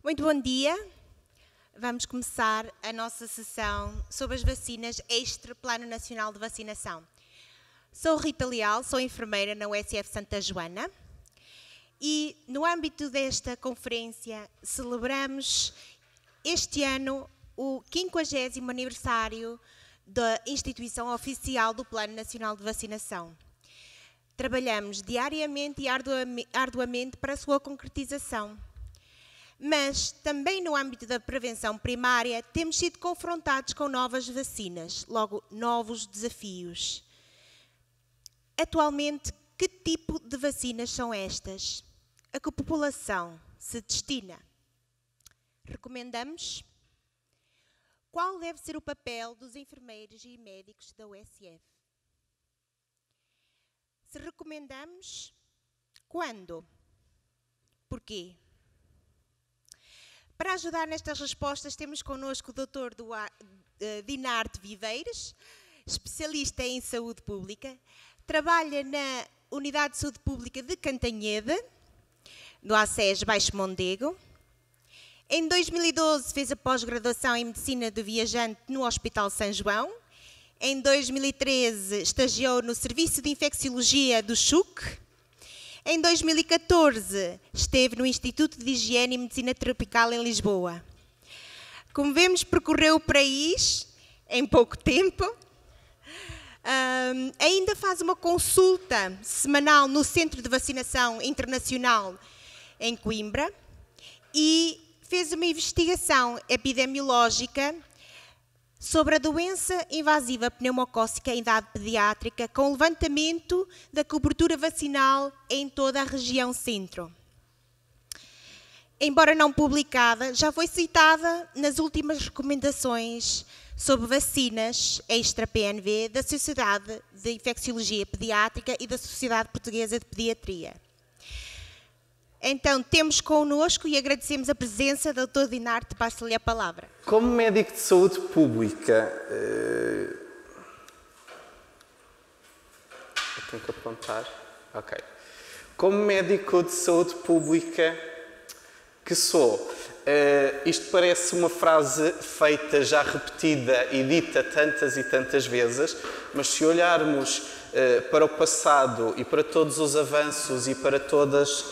Muito bom dia. Vamos começar a nossa sessão sobre as vacinas extra Plano Nacional de Vacinação. Sou Rita Leal, sou enfermeira na USF Santa Joana e no âmbito desta conferência celebramos este ano o 50º aniversário da instituição oficial do Plano Nacional de Vacinação. Trabalhamos diariamente e arduamente para a sua concretização. Mas também no âmbito da prevenção primária temos sido confrontados com novas vacinas, logo novos desafios. Atualmente, que tipo de vacinas são estas? A que população se destina? Recomendamos? Qual deve ser o papel dos enfermeiros e médicos da USF? Se recomendamos, quando? Porquê? Para ajudar nestas respostas, temos connosco o Dr. Dinarte Viveiros, especialista em saúde pública, trabalha na Unidade de Saúde Pública de Cantanhede, do ACES Baixo Mondego. Em 2012 fez a pós-graduação em Medicina do Viajante no Hospital São João. Em 2013 estagiou no Serviço de Infecciologia do CHUC. Em 2014, esteve no Instituto de Higiene e Medicina Tropical em Lisboa. Como vemos, percorreu o país em pouco tempo. Ainda faz uma consulta semanal no Centro de Vacinação Internacional em Coimbra e fez uma investigação epidemiológica sobre a doença invasiva pneumocócica em idade pediátrica, com levantamento da cobertura vacinal em toda a região centro. Embora não publicada, já foi citada nas últimas recomendações sobre vacinas extra-PNV da Sociedade de Infecciologia Pediátrica e da Sociedade Portuguesa de Pediatria. Então, temos connosco e agradecemos a presença do Dr. Dinarte, passo-lhe a palavra. Como médico de saúde pública, eu tenho que apontar. Ok. Como médico de saúde pública que sou, isto parece uma frase feita, já repetida e dita tantas e tantas vezes, mas se olharmos para o passado e para todos os avanços e para todos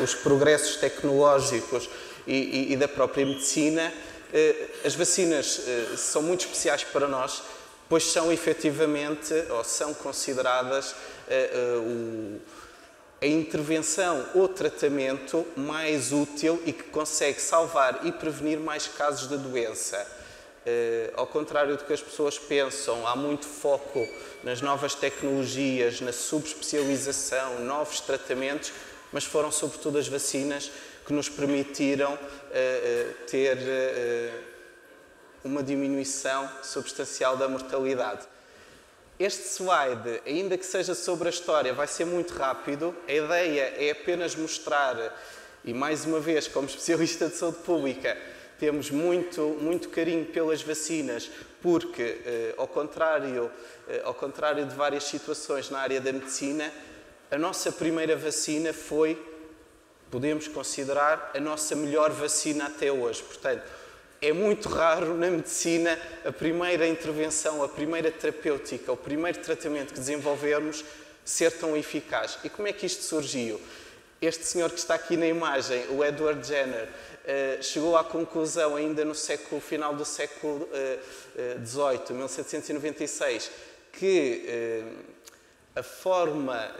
os progressos tecnológicos e da própria medicina, as vacinas são muito especiais para nós, pois são efetivamente, ou são consideradas, a intervenção ou tratamento mais útil e que consegue salvar e prevenir mais casos de doença. Ao contrário do que as pessoas pensam, há muito foco nas novas tecnologias, na subespecialização, novos tratamentos, mas foram sobretudo as vacinas que nos permitiram ter uma diminuição substancial da mortalidade. Este slide, ainda que seja sobre a história, vai ser muito rápido. A ideia é apenas mostrar, e mais uma vez, como especialista de saúde pública, temos muito carinho pelas vacinas, porque, ao contrário de várias situações na área da medicina, a nossa primeira vacina foi, podemos considerar, a nossa melhor vacina até hoje. Portanto, é muito raro na medicina a primeira intervenção, a primeira terapêutica, o primeiro tratamento que desenvolvermos ser tão eficaz. E como é que isto surgiu? Este senhor que está aqui na imagem, o Edward Jenner, chegou à conclusão ainda no final do século XVIII, 1796, que a forma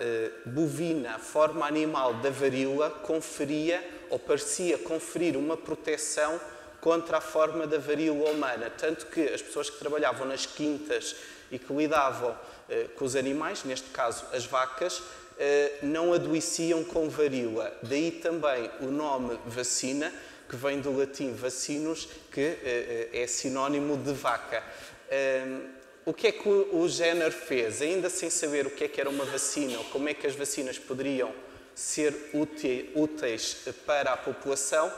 bovina, a forma animal da varíola conferia, ou parecia conferir, uma proteção contra a forma da varíola humana. Tanto que as pessoas que trabalhavam nas quintas e que lidavam com os animais, neste caso as vacas, não adoeciam com varíola. Daí também o nome vacina, que vem do latim vacinus, que é sinónimo de vaca. O que é que o Jenner fez? Ainda sem saber o que era uma vacina, ou como é que as vacinas poderiam ser úteis para a população,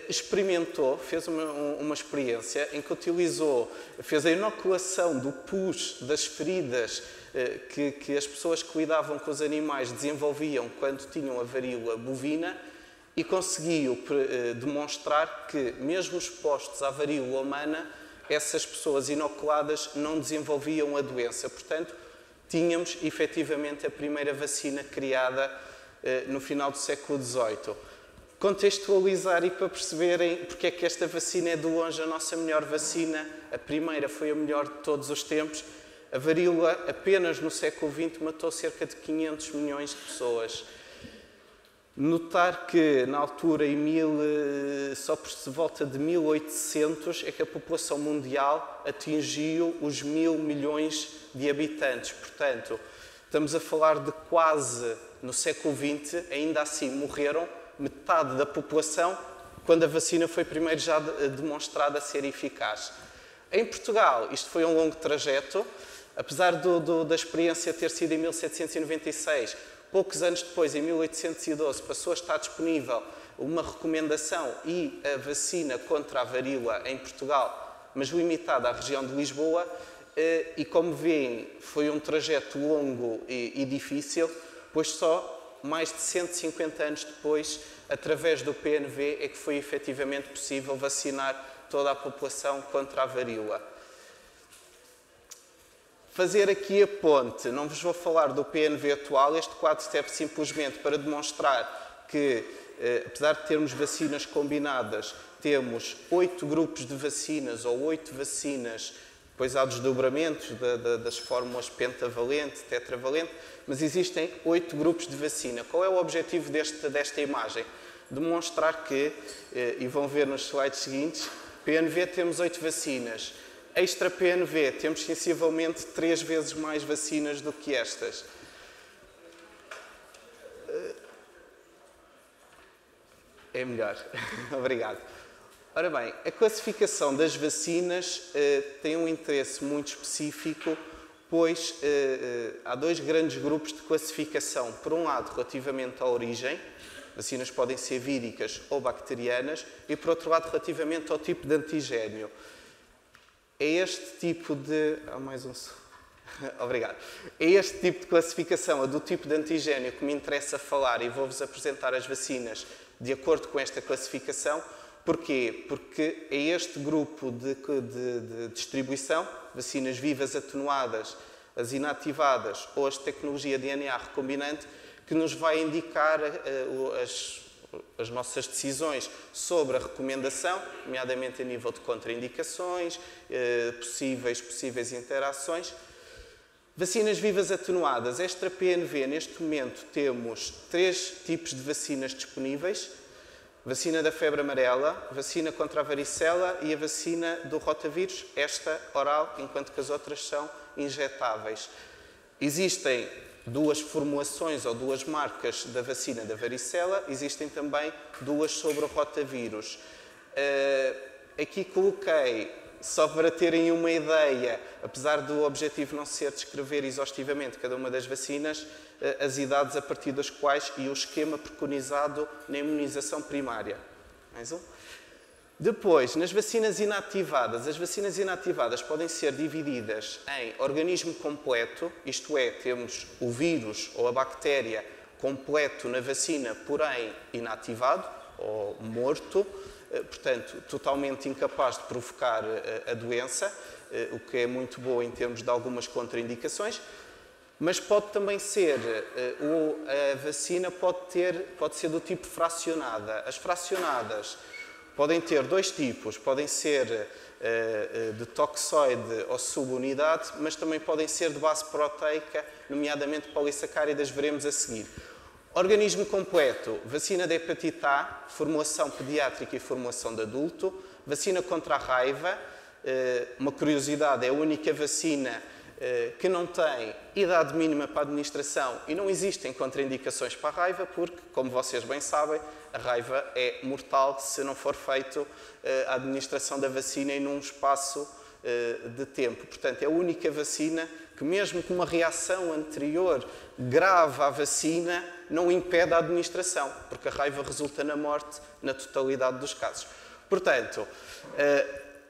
experimentou, fez uma experiência em que fez a inoculação do pus das feridas que as pessoas que lidavam com os animais desenvolviam quando tinham a varíola bovina e conseguiu demonstrar que, mesmo expostos à varíola humana, essas pessoas inoculadas não desenvolviam a doença. Portanto, tínhamos efetivamente a primeira vacina criada no final do século XVIII. Contextualizar e para perceberem porque é que esta vacina é de longe a nossa melhor vacina, a primeira foi a melhor de todos os tempos. A varíola, apenas no século XX, matou cerca de 500 milhões de pessoas. Notar que, na altura, só por volta de 1800, é que a população mundial atingiu os 1.000 milhões de habitantes. Portanto, estamos a falar de quase, no século XX, ainda assim morreram metade da população, quando a vacina foi primeiro já demonstrada ser eficaz. Em Portugal, isto foi um longo trajeto. Apesar da experiência ter sido em 1796, poucos anos depois, em 1812, passou a estar disponível uma recomendação e a vacina contra a varíola em Portugal, mas limitada à região de Lisboa, e como veem, foi um trajeto longo e difícil, pois só mais de 150 anos depois, através do PNV, é que foi efetivamente possível vacinar toda a população contra a varíola. Fazer aqui a ponte, não vos vou falar do PNV atual, este quadro serve simplesmente para demonstrar que, apesar de termos vacinas combinadas, temos 8 grupos de vacinas ou 8 vacinas, depois há desdobramentos das fórmulas pentavalente, tetravalente, mas existem 8 grupos de vacina. Qual é o objetivo desta imagem? Demonstrar que, e vão ver nos slides seguintes, PNV temos 8 vacinas. Extra PNV, temos sensivelmente 3 vezes mais vacinas do que estas. É melhor. Obrigado. Ora bem, a classificação das vacinas tem um interesse muito específico, pois há 2 grandes grupos de classificação. Por um lado, relativamente à origem, vacinas podem ser víricas ou bacterianas, e por outro lado, relativamente ao tipo de antigénio. É este tipo de... Obrigado. É este tipo de classificação, a do tipo de antigénio, que me interessa falar, e vou-vos apresentar as vacinas de acordo com esta classificação. Porquê? Porque é este grupo de distribuição, vacinas vivas atenuadas, as inativadas ou as de tecnologia DNA recombinante, que nos vai indicar as nossas decisões sobre a recomendação, nomeadamente a nível de contraindicações, possíveis interações. Vacinas vivas atenuadas. Extra PNV, neste momento, temos 3 tipos de vacinas disponíveis. Vacina da febre amarela, vacina contra a varicela e a vacina do rotavírus, esta oral, enquanto que as outras são injetáveis. Existem 2 formulações ou 2 marcas da vacina da varicela, existem também 2 sobre o rotavírus. Aqui coloquei, só para terem uma ideia, apesar do objetivo não ser descrever exaustivamente cada uma das vacinas, as idades a partir das quais e o esquema preconizado na imunização primária. Mais um. Depois, nas vacinas inativadas, as vacinas inativadas podem ser divididas em organismo completo, isto é, temos o vírus ou a bactéria completo na vacina, porém inativado ou morto, portanto, totalmente incapaz de provocar a doença, o que é muito bom em termos de algumas contraindicações. Mas pode também ser, a vacina pode ser do tipo fracionada. As fracionadas podem ter 2 tipos, podem ser de toxoide ou subunidade, mas também podem ser de base proteica, nomeadamente polissacáridas, veremos a seguir. Organismo completo, vacina de hepatite A, formulação pediátrica e formulação de adulto, vacina contra a raiva, uma curiosidade, é a única vacina que não tem idade mínima para a administração e não existem contraindicações para a raiva, porque, como vocês bem sabem, a raiva é mortal se não for feita a administração da vacina em um espaço de tempo. Portanto, é a única vacina que, mesmo com uma reação anterior grave à vacina, não impede a administração, porque a raiva resulta na morte na totalidade dos casos. Portanto,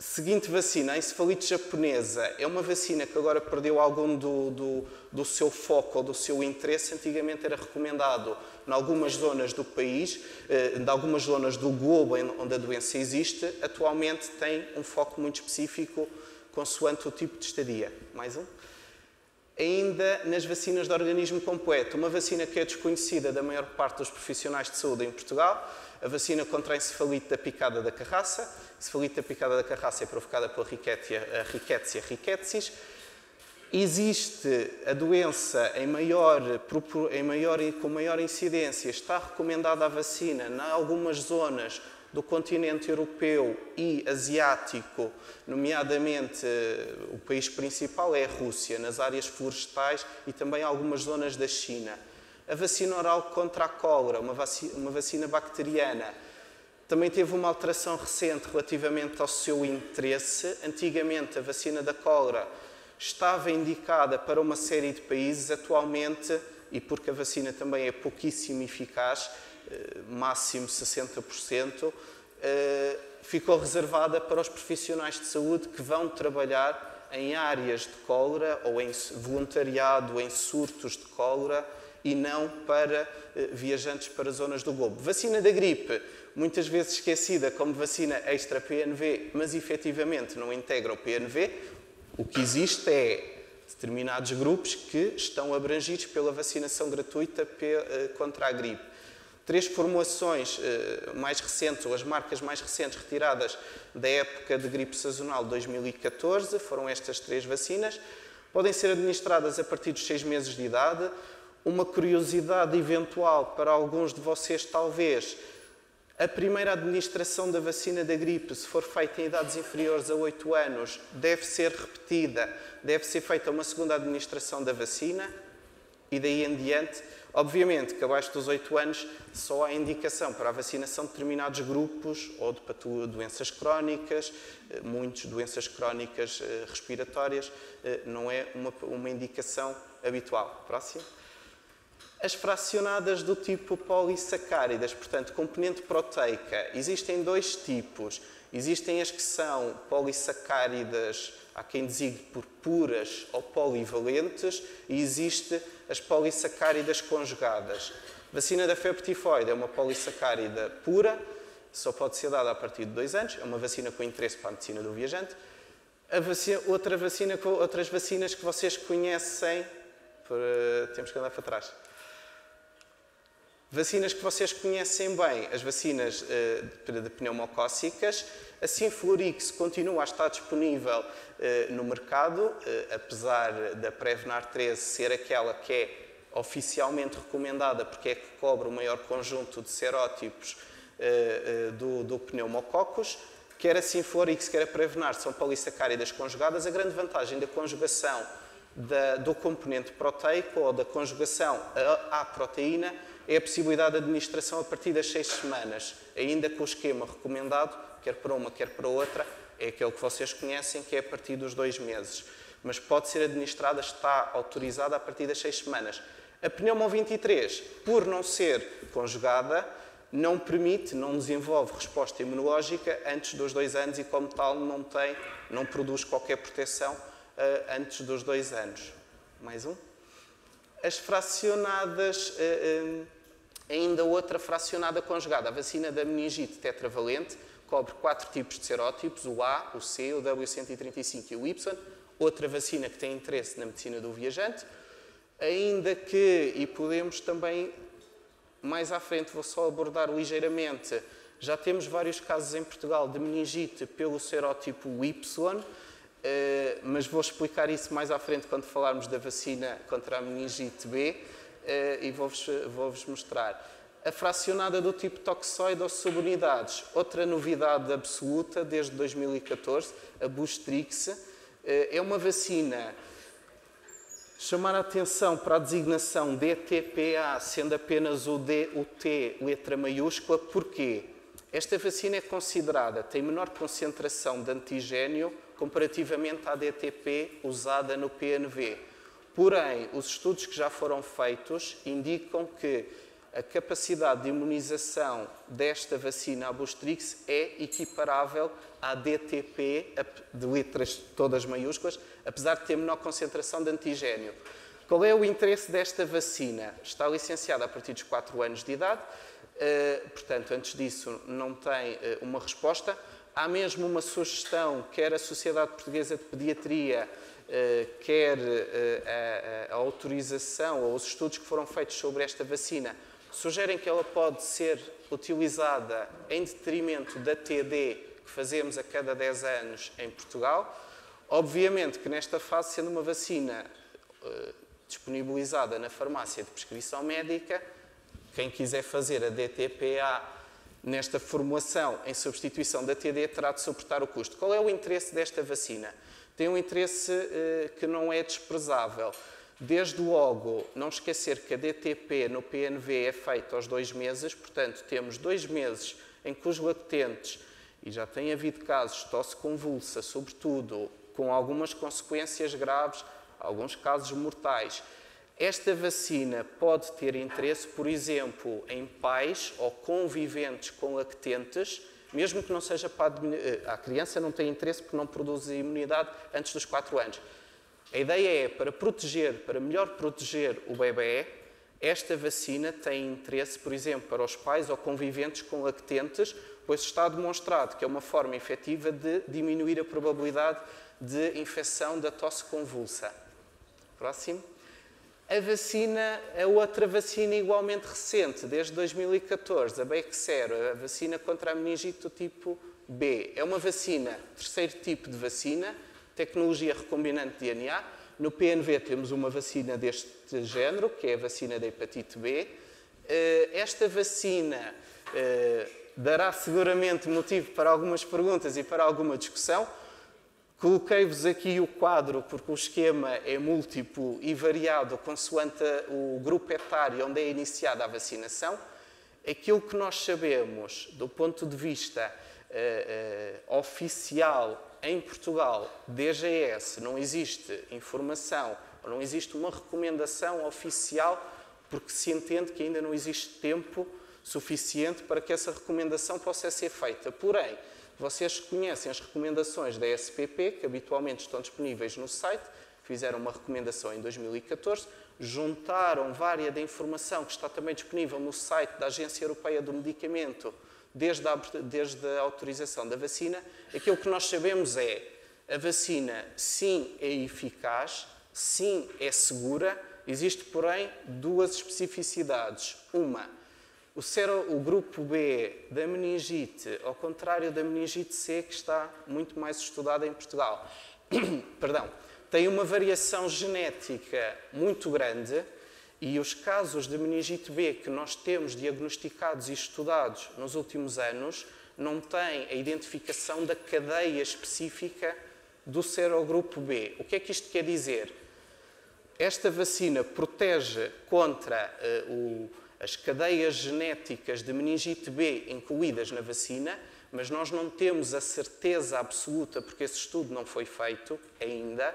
Seguinte vacina, a encefalite japonesa, é uma vacina que agora perdeu algum do seu foco ou do seu interesse. Antigamente era recomendado em algumas zonas do país, em algumas zonas do globo onde a doença existe. Atualmente tem um foco muito específico consoante o tipo de estadia. Mais um. Ainda nas vacinas de organismo completo, uma vacina que é desconhecida da maior parte dos profissionais de saúde em Portugal, a vacina contra a encefalite da picada da carraça. A encefalite da picada da carraça é provocada pela Rickettsia rickettsius. Existe a doença com maior incidência, está recomendada a vacina em algumas zonas do continente europeu e asiático, nomeadamente o país principal é a Rússia, nas áreas florestais e também algumas zonas da China. A vacina oral contra a cólera, uma vacina bacteriana, também teve uma alteração recente relativamente ao seu interesse. Antigamente, a vacina da cólera estava indicada para uma série de países. Atualmente, e porque a vacina também é pouquíssimo eficaz, máximo 60%, ficou reservada para os profissionais de saúde que vão trabalhar em áreas de cólera ou em voluntariado em surtos de cólera e não para viajantes para zonas do globo. Vacina da gripe, muitas vezes esquecida como vacina extra-PNV, mas efetivamente não integra o PNV. O que existe é determinados grupos que estão abrangidos pela vacinação gratuita contra a gripe. 3 formulações mais recentes, ou as marcas mais recentes retiradas da época de gripe sazonal de 2014, foram estas 3 vacinas. Podem ser administradas a partir dos 6 meses de idade. Uma curiosidade eventual para alguns de vocês, talvez, a primeira administração da vacina da gripe, se for feita em idades inferiores a 8 anos, deve ser repetida, deve ser feita uma segunda administração da vacina e daí em diante. Obviamente que abaixo dos 8 anos só há indicação para a vacinação de determinados grupos ou de doenças crónicas, muitas doenças crónicas respiratórias, não é uma indicação habitual. Próximo. As fracionadas do tipo polissacáridas, portanto, componente proteica, existem 2 tipos. Existem as que são polissacáridas, há quem designe por puras ou polivalentes, e existe as polissacáridas conjugadas. A vacina da febre tifoide é uma polissacárida pura, só pode ser dada a partir de 2 anos, é uma vacina com interesse para a medicina do viajante. Outras vacinas que vocês conhecem, temos que andar para trás. Vacinas que vocês conhecem bem, as vacinas de pneumocócicas. A Synflorix continua a estar disponível no mercado, apesar da Prevnar 13 ser aquela que é oficialmente recomendada porque é que cobre o maior conjunto de serótipos do pneumococcus. Quer a Synflorix, quer a Prevnar são polissacáridas conjugadas. A grande vantagem da conjugação do componente proteico ou da conjugação à proteína é a possibilidade de administração a partir das 6 semanas, ainda que o esquema recomendado, quer para uma, quer para outra, é aquele que vocês conhecem, que é a partir dos 2 meses. Mas pode ser administrada, está autorizada a partir das 6 semanas. A Pneumo 23, por não ser conjugada, não permite, não desenvolve resposta imunológica antes dos 2 anos e, como tal, não produz qualquer proteção antes dos 2 anos. Mais um. As fracionadas, ainda outra fracionada conjugada, a vacina da meningite tetravalente, cobre 4 tipos de serótipos, o A, o C, o W135 e o Y. Outra vacina que tem interesse na medicina do viajante. Ainda que, e podemos também, mais à frente, vou só abordar ligeiramente, já temos vários casos em Portugal de meningite pelo serótipo Y, mas vou explicar isso mais à frente quando falarmos da vacina contra a meningite B e vou-vos mostrar. A fracionada do tipo toxoide ou subunidades, outra novidade absoluta desde 2014, a Boostrix, é uma vacina. Chamar a atenção para a designação DTPA, sendo apenas o D, o T, letra maiúscula, porquê? Esta vacina é considerada, tem menor concentração de antigénio comparativamente à DTP usada no PNV. Porém, os estudos que já foram feitos indicam que a capacidade de imunização desta vacina a Boostrix é equiparável à DTP, de letras todas maiúsculas, apesar de ter menor concentração de antigénio. Qual é o interesse desta vacina? Está licenciada a partir dos 4 anos de idade, portanto, antes disso não tem uma resposta. Há mesmo uma sugestão, quer a Sociedade Portuguesa de Pediatria, quer a autorização ou os estudos que foram feitos sobre esta vacina, sugerem que ela pode ser utilizada em detrimento da TD que fazemos a cada 10 anos em Portugal. Obviamente que nesta fase, sendo uma vacina disponibilizada na farmácia de prescrição médica, quem quiser fazer a DTPA nesta formulação em substituição da TD terá de suportar o custo. Qual é o interesse desta vacina? Tem um interesse que não é desprezável. Desde logo, não esquecer que a DTP no PNV é feita aos 2 meses, portanto, temos 2 meses em que os lactentes, e já tem havido casos de tosse convulsa, sobretudo com algumas consequências graves, alguns casos mortais. Esta vacina pode ter interesse, por exemplo, em pais ou conviventes com lactentes, mesmo que não seja para a criança não tem interesse porque não produz imunidade antes dos 4 anos. A ideia é, para melhor proteger o bebê, esta vacina tem interesse, por exemplo, para os pais ou conviventes com lactentes, pois está demonstrado que é uma forma efetiva de diminuir a probabilidade de infecção da tosse convulsa. Próximo. A outra vacina igualmente recente, desde 2014, a Bexsero, a vacina contra a meningite do tipo B. É uma vacina, terceiro tipo de vacina, tecnologia recombinante de DNA. No PNV temos uma vacina deste género, que é a vacina da hepatite B. Esta vacina dará seguramente motivo para algumas perguntas e para alguma discussão. Coloquei-vos aqui o quadro porque o esquema é múltiplo e variado consoante o grupo etário onde é iniciada a vacinação. Aquilo que nós sabemos do ponto de vista oficial em Portugal, DGS, não existe informação, ou não existe uma recomendação oficial porque se entende que ainda não existe tempo suficiente para que essa recomendação possa ser feita. Porém, vocês conhecem as recomendações da SPP, que habitualmente estão disponíveis no site, fizeram uma recomendação em 2014, juntaram várias da informação que está também disponível no site da Agência Europeia do Medicamento, desde a autorização da vacina. Aquilo que nós sabemos é a vacina, sim, é eficaz, sim, é segura. Existe, porém, 2 especificidades. Uma, o grupo B da meningite, ao contrário da meningite C, que está muito mais estudada em Portugal, perdão, tem uma variação genética muito grande e os casos de meningite B que nós temos diagnosticados e estudados nos últimos anos não têm a identificação da cadeia específica do serogrupo B. O que é que isto quer dizer? Esta vacina protege contra as cadeias genéticas de meningite B incluídas na vacina, mas nós não temos a certeza absoluta, porque esse estudo não foi feito ainda,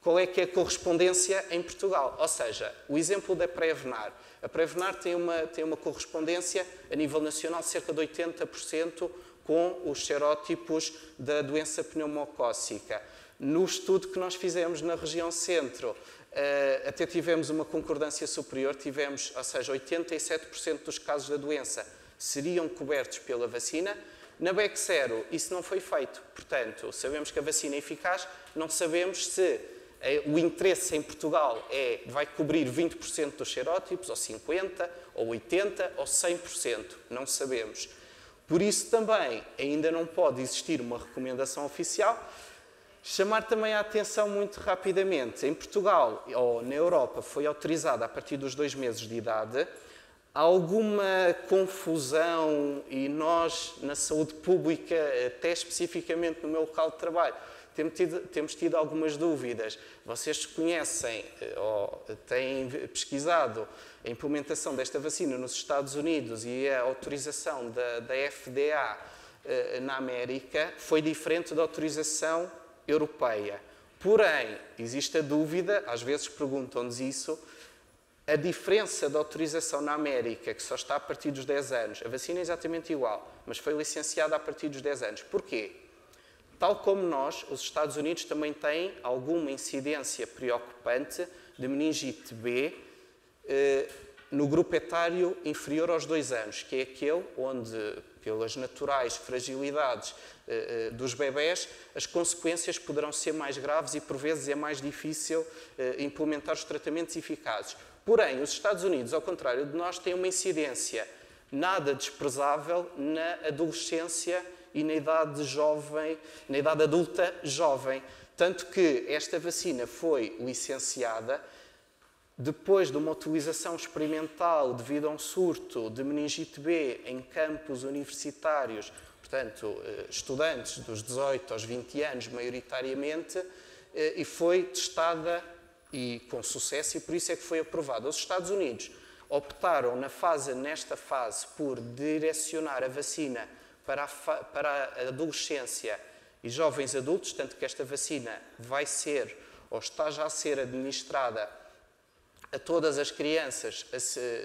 qual é que é a correspondência em Portugal. Ou seja, o exemplo da Prevenar. A Prevenar tem uma correspondência a nível nacional de cerca de 80% com os serótipos da doença pneumocócica. No estudo que nós fizemos na região centro, até tivemos uma concordância superior, ou seja, 87% dos casos da doença seriam cobertos pela vacina. Na Bexsero, isso não foi feito. Portanto, sabemos que a vacina é eficaz, não sabemos se o interesse em Portugal vai cobrir 20% dos serótipos, ou 50%, ou 80%, ou 100%. Não sabemos. Por isso também ainda não pode existir uma recomendação oficial. Chamar também a atenção muito rapidamente. Em Portugal ou na Europa foi autorizada a partir dos 2 meses de idade. Há alguma confusão e nós, na saúde pública, até especificamente no meu local de trabalho, temos tido algumas dúvidas. Vocês conhecem ou têm pesquisado a implementação desta vacina nos Estados Unidos e a autorização da FDA na América foi diferente da autorização europeia. Porém, existe a dúvida, às vezes perguntam-nos isso, A diferença de autorização na América, que só está a partir dos 10 anos, a vacina é exatamente igual, mas foi licenciada a partir dos 10 anos. Porquê? Tal como nós, os Estados Unidos também têm alguma incidência preocupante de meningite B no grupo etário inferior aos 2 anos, que é aquele onde, pelas naturais fragilidades dos bebés, as consequências poderão ser mais graves e, por vezes, é mais difícil implementar os tratamentos eficazes. Porém, os Estados Unidos, ao contrário de nós, têm uma incidência nada desprezável na adolescência e na idade jovem, na idade adulta jovem. Tanto que esta vacina foi licenciada depois de uma utilização experimental devido a um surto de meningite B em campos universitários, portanto, estudantes dos 18 aos 20 anos, maioritariamente, e foi testada e com sucesso, e por isso é que foi aprovada. Os Estados Unidos optaram nesta fase por direcionar a vacina para a adolescência e jovens adultos, tanto que esta vacina vai ser, ou está já a ser administrada a todas as crianças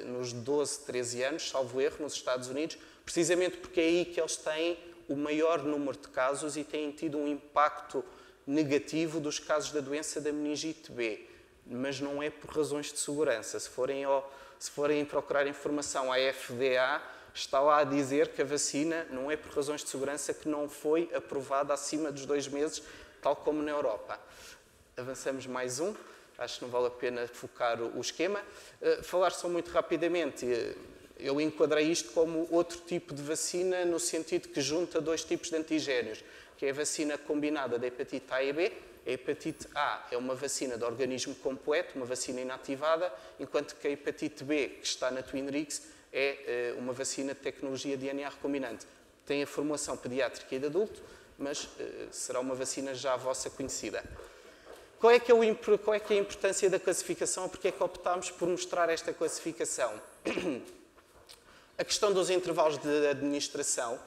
nos 12, 13 anos, salvo erro, nos Estados Unidos, precisamente porque é aí que eles têm o maior número de casos e têm tido um impacto negativo dos casos da doença da meningite B. Mas não é por razões de segurança. Se forem procurar informação à FDA, está lá a dizer que a vacina não é por razões de segurança que não foi aprovada acima dos 2 meses, tal como na Europa. Avançamos mais um. Acho que não vale a pena focar o esquema. Falar só muito rapidamente, eu enquadrei isto como outro tipo de vacina no sentido que junta 2 tipos de antigénios, que é a vacina combinada da hepatite A e B. A hepatite A é uma vacina de organismo completo, uma vacina inativada, enquanto que a hepatite B, que está na Twinrix, é uma vacina de tecnologia DNA recombinante. Tem a formulação pediátrica e de adulto, mas será uma vacina já vossa conhecida. Qual é que é a importância da classificação? Porque é que optámos por mostrar esta classificação? A questão dos intervalos de administração.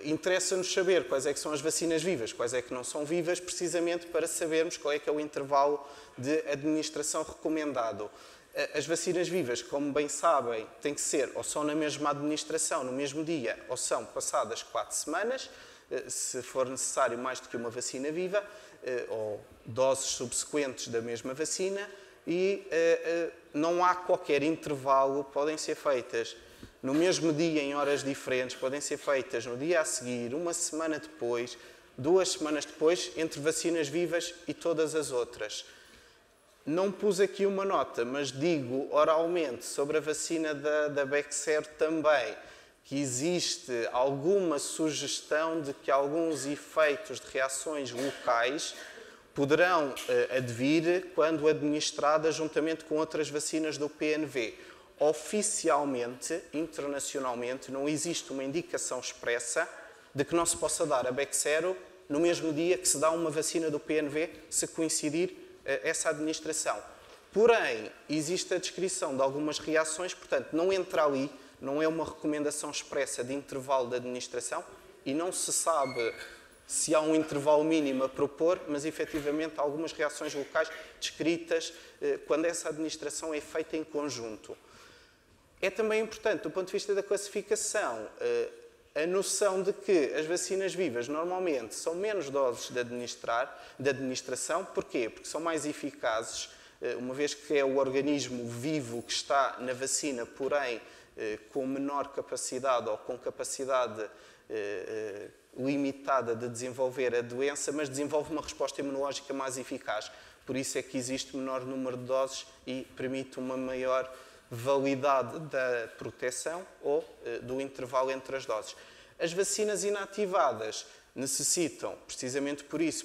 Interessa-nos saber quais é que são as vacinas vivas, quais é que não são vivas, precisamente para sabermos qual é que é o intervalo de administração recomendado. As vacinas vivas, como bem sabem, têm que ser ou são na mesma administração, no mesmo dia, ou são passadas 4 semanas, se for necessário mais do que uma vacina viva, ou doses subsequentes da mesma vacina, e não há qualquer intervalo, podem ser feitas no mesmo dia, em horas diferentes, podem ser feitas no dia a seguir, uma semana depois, 2 semanas depois, entre vacinas vivas e todas as outras. Não pus aqui uma nota, mas digo oralmente sobre a vacina da Bexsero também, que existe alguma sugestão de que alguns efeitos de reações locais poderão advir quando administrada juntamente com outras vacinas do PNV. Oficialmente, internacionalmente, não existe uma indicação expressa de que não se possa dar a Bexsero no mesmo dia que se dá uma vacina do PNV, se coincidir essa administração. Porém, existe a descrição de algumas reações, portanto, não entra ali, não é uma recomendação expressa de intervalo de administração e não se sabe se há um intervalo mínimo a propor, mas efetivamente há algumas reações locais descritas quando essa administração é feita em conjunto. É também importante, do ponto de vista da classificação, a noção de que as vacinas vivas normalmente são menos doses de administração. Porquê? Porque são mais eficazes, uma vez que é o organismo vivo que está na vacina, porém com menor capacidade ou com capacidade limitada de desenvolver a doença, mas desenvolve uma resposta imunológica mais eficaz. Por isso é que existe menor número de doses e permite uma maior validade da proteção ou do intervalo entre as doses. As vacinas inativadas necessitam, precisamente por isso,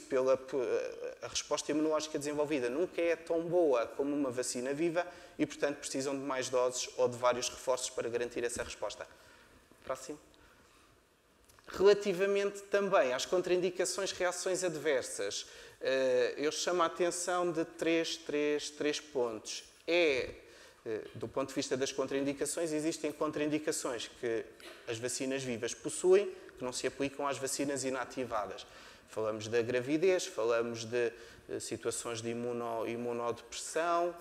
a resposta imunológica desenvolvida nunca é tão boa como uma vacina viva e, portanto, precisam de mais doses ou de vários reforços para garantir essa resposta. Próximo. Relativamente também às contraindicações, reações adversas, eu chamo a atenção de três pontos. Do ponto de vista das contraindicações, existem contraindicações que as vacinas vivas possuem, que não se aplicam às vacinas inativadas. Falamos da gravidez, falamos de situações de imunodepressão,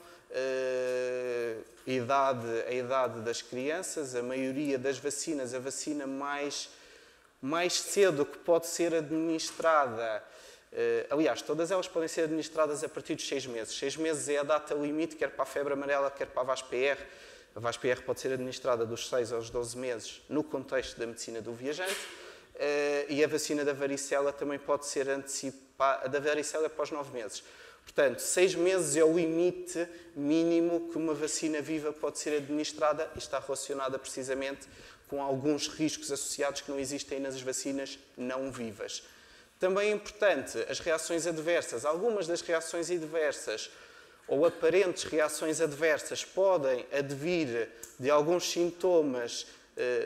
a idade das crianças, a maioria das vacinas, a vacina mais cedo que pode ser administrada, aliás, todas elas podem ser administradas a partir dos 6 meses. 6 meses é a data limite, quer para a febre amarela, quer para a VAS-PR. A VAS-PR pode ser administrada dos 6 aos 12 meses no contexto da medicina do viajante. E a vacina da varicela também pode ser antecipada, a da varicela é após 9 meses. Portanto, 6 meses é o limite mínimo que uma vacina viva pode ser administrada e está relacionada precisamente com alguns riscos associados que não existem nas vacinas não vivas. Também é importante as reações adversas. Algumas das reações adversas ou aparentes reações adversas podem advir de alguns sintomas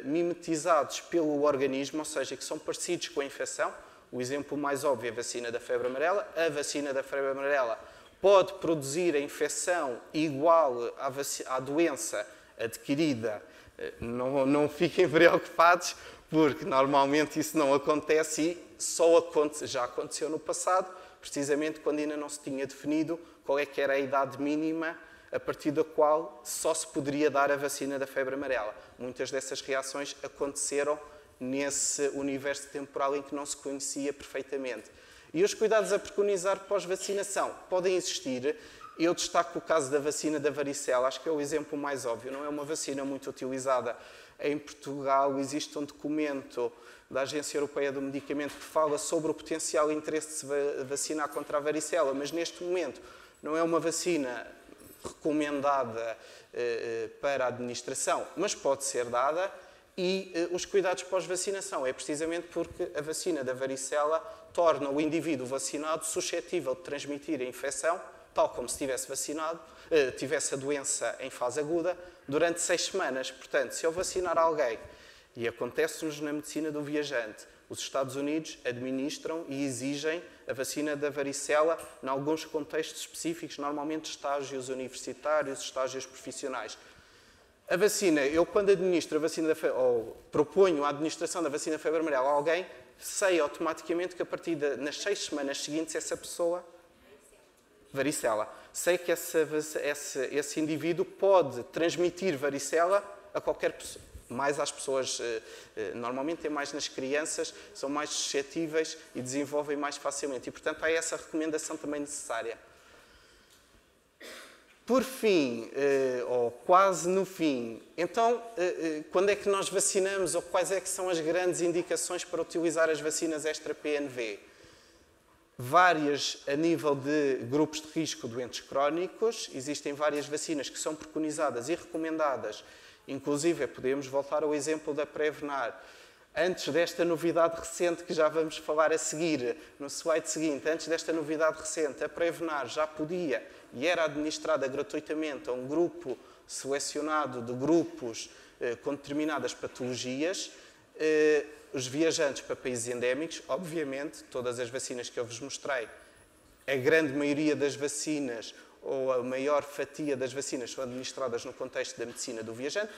mimetizados pelo organismo, ou seja, que são parecidos com a infecção. O exemplo mais óbvio é a vacina da febre amarela. A vacina da febre amarela pode produzir a infecção igual à doença adquirida. Não fiquem preocupados, porque normalmente isso não acontece e já aconteceu no passado, precisamente quando ainda não se tinha definido qual é que era a idade mínima a partir da qual só se poderia dar a vacina da febre amarela. Muitas dessas reações aconteceram nesse universo temporal em que não se conhecia perfeitamente. E os cuidados a preconizar pós-vacinação podem existir. Eu destaco o caso da vacina da varicela, acho que é o exemplo mais óbvio. Não é uma vacina muito utilizada em Portugal. Existe um documento da Agência Europeia do Medicamento que fala sobre o potencial interesse de se vacinar contra a varicela, mas neste momento não é uma vacina recomendada para a administração, mas pode ser dada. E os cuidados pós-vacinação é precisamente porque a vacina da varicela torna o indivíduo vacinado suscetível de transmitir a infecção, tal como se tivesse a doença em fase aguda, durante 6 semanas. Portanto, se eu vacinar alguém, e acontece-nos na medicina do viajante, os Estados Unidos administram e exigem a vacina da varicela em alguns contextos específicos, normalmente estágios universitários, estágios profissionais. A vacina, eu quando administro a vacina ou proponho a administração da vacina da febre amarela a alguém, sei automaticamente que a partir nas 6 semanas seguintes essa pessoa... Varicela. Sei que esse indivíduo pode transmitir varicela a qualquer pessoa. Mais às pessoas, normalmente é mais nas crianças, são mais suscetíveis e desenvolvem mais facilmente. E, portanto, há essa recomendação também necessária. Por fim, ou quase no fim, então, quando é que nós vacinamos ou quais é que são as grandes indicações para utilizar as vacinas extra-PNV? Várias a nível de grupos de risco doentes crónicos. Existem várias vacinas que são preconizadas e recomendadas. Inclusive, podemos voltar ao exemplo da Prevenar. Antes desta novidade recente, que já vamos falar a seguir, no slide seguinte, antes desta novidade recente, a Prevenar já podia e era administrada gratuitamente a um grupo selecionado de grupos com determinadas patologias. Os viajantes para países endémicos, obviamente, todas as vacinas que eu vos mostrei, a grande maioria das vacinas, ou a maior fatia das vacinas, são administradas no contexto da medicina do viajante.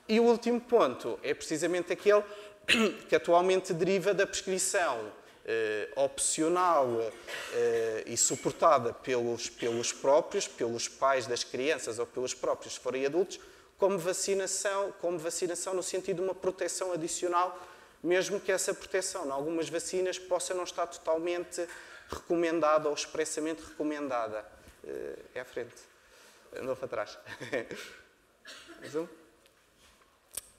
E o último ponto é precisamente aquele que atualmente deriva da prescrição opcional e suportada pelos próprios, pelos pais das crianças ou pelos próprios, se forem adultos, como vacinação no sentido de uma proteção adicional, mesmo que essa proteção, em algumas vacinas, possa não estar totalmente recomendada ou expressamente recomendada. É à frente. Andou para trás. Mais um.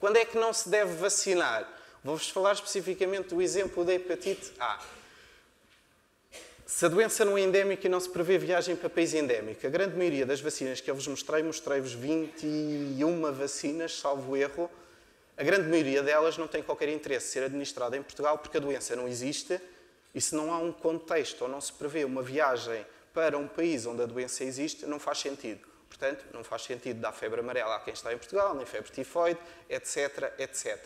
Quando é que não se deve vacinar? Vou-vos falar especificamente do exemplo da hepatite A. Se a doença não é endémica e não se prevê viagem para país endémico, a grande maioria das vacinas que eu vos mostrei-vos 21 vacinas, salvo erro, a grande maioria delas não tem qualquer interesse de ser administrada em Portugal porque a doença não existe e se não há um contexto ou não se prevê uma viagem para um país onde a doença existe, não faz sentido. Portanto, não faz sentido dar febre amarela a quem está em Portugal, nem febre tifoide, etc, etc.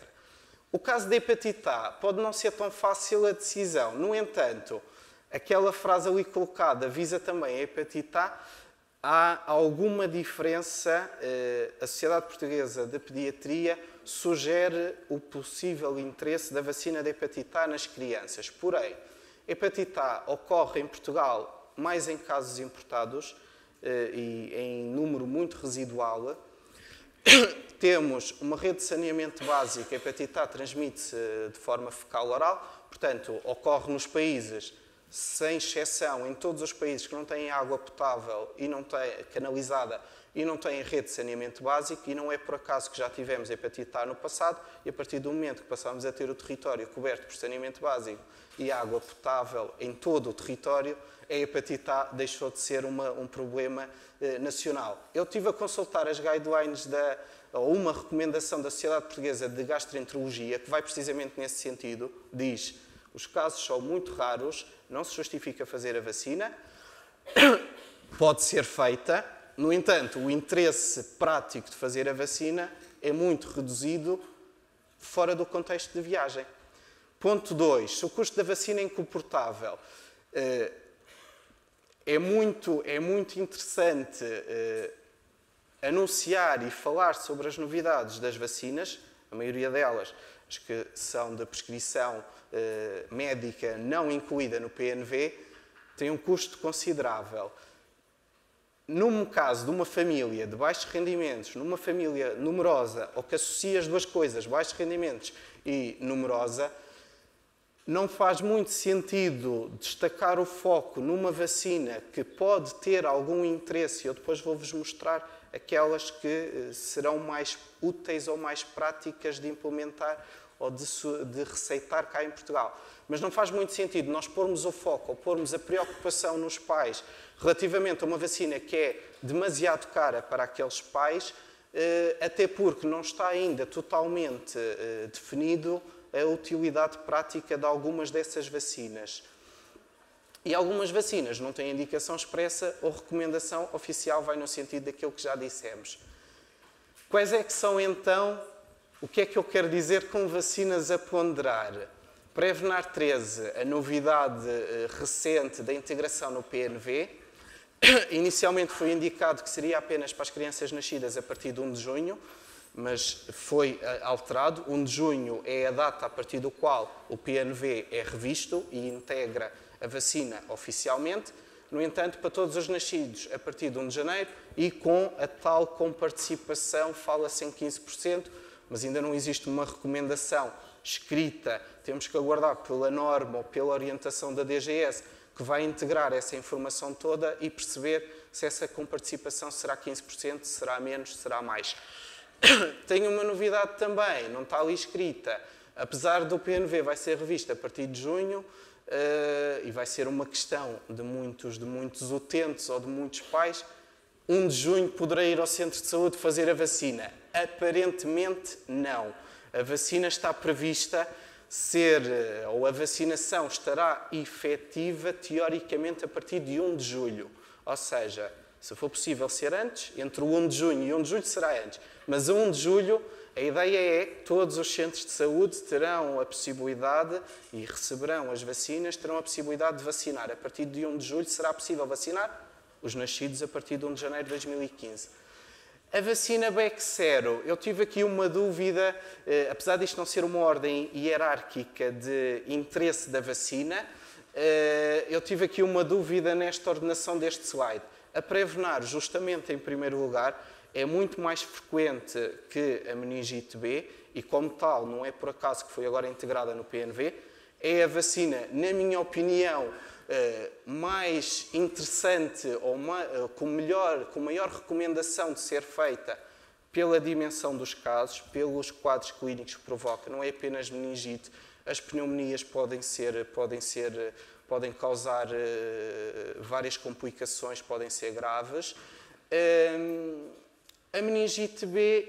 O caso da hepatite A pode não ser tão fácil a decisão. No entanto, aquela frase ali colocada visa também a hepatite A. Há alguma diferença? A Sociedade Portuguesa de Pediatria sugere o possível interesse da vacina da hepatite A nas crianças. Porém, a hepatite A ocorre em Portugal mais em casos importados e em muito residual. Temos uma rede de saneamento básico, a hepatite A transmite-se de forma fecal-oral, portanto, ocorre nos países, sem exceção, em todos os países que não têm água potável e não têm canalizada e não têm rede de saneamento básico, e não é por acaso que já tivemos hepatite A no passado, e a partir do momento que passámos a ter o território coberto por saneamento básico e água potável em todo o território, a hepatite A deixou de ser um problema nacional. Eu estive a consultar as guidelines ou uma recomendação da Sociedade Portuguesa de Gastroenterologia, que vai precisamente nesse sentido, diz: os casos são muito raros, não se justifica fazer a vacina, pode ser feita, no entanto, o interesse prático de fazer a vacina é muito reduzido fora do contexto de viagem. Ponto 2. Se o custo da vacina é incomportável, é muito interessante anunciar e falar sobre as novidades das vacinas, a maioria delas, as que são de prescrição médica não incluída no PNV, tem um custo considerável. Num caso de uma família de baixos rendimentos, numa família numerosa, ou que associa as duas coisas, baixos rendimentos e numerosa, não faz muito sentido destacar o foco numa vacina que pode ter algum interesse. Eu depois vou-vos mostrar aquelas que serão mais úteis ou mais práticas de implementar ou de receitar cá em Portugal. Mas não faz muito sentido nós pormos o foco ou pormos a preocupação nos pais relativamente a uma vacina que é demasiado cara para aqueles pais, até porque não está ainda totalmente definido a utilidade prática de algumas dessas vacinas. E algumas vacinas não têm indicação expressa ou recomendação oficial, vai no sentido daquilo que já dissemos. Quais é que são, então, o que é que eu quero dizer com vacinas a ponderar? Prevnar 13, a novidade recente da integração no PNV. Inicialmente foi indicado que seria apenas para as crianças nascidas a partir de 1 de junho, mas foi alterado. 1 de junho é a data a partir do qual o PNV é revisto e integra a vacina oficialmente. No entanto, para todos os nascidos a partir de 1 de janeiro e com a tal comparticipação, fala-se em 15%, mas ainda não existe uma recomendação escrita. Temos que aguardar pela norma ou pela orientação da DGS, que vai integrar essa informação toda e perceber se essa comparticipação será 15%, será menos, será mais. Tenho uma novidade também, não está ali escrita. Apesar do PNV vai ser revisto a partir de junho, e vai ser uma questão de muitos utentes ou de muitos pais, 1 de junho poderei ir ao centro de saúde fazer a vacina. Aparentemente, não. A vacina está prevista ou a vacinação estará efetiva, teoricamente, a partir de 1 de julho. Ou seja, se for possível ser antes, entre o 1 de junho e 1 de julho será antes. Mas a 1 de julho, a ideia é que todos os centros de saúde terão a possibilidade e receberão as vacinas, terão a possibilidade de vacinar. A partir de 1 de julho será possível vacinar os nascidos a partir de 1 de janeiro de 2015. A vacina Bexsero, eu tive aqui uma dúvida, apesar disto não ser uma ordem hierárquica de interesse da vacina, eu tive aqui uma dúvida nesta ordenação deste slide. A Prevnar, justamente em primeiro lugar, é muito mais frequente que a meningite B e, como tal, não é por acaso que foi agora integrada no PNV. É a vacina, na minha opinião, mais interessante ou com maior recomendação de ser feita pela dimensão dos casos, pelos quadros clínicos que provoca. Não é apenas meningite, as pneumonias podem causar várias complicações, podem ser graves. A meningite B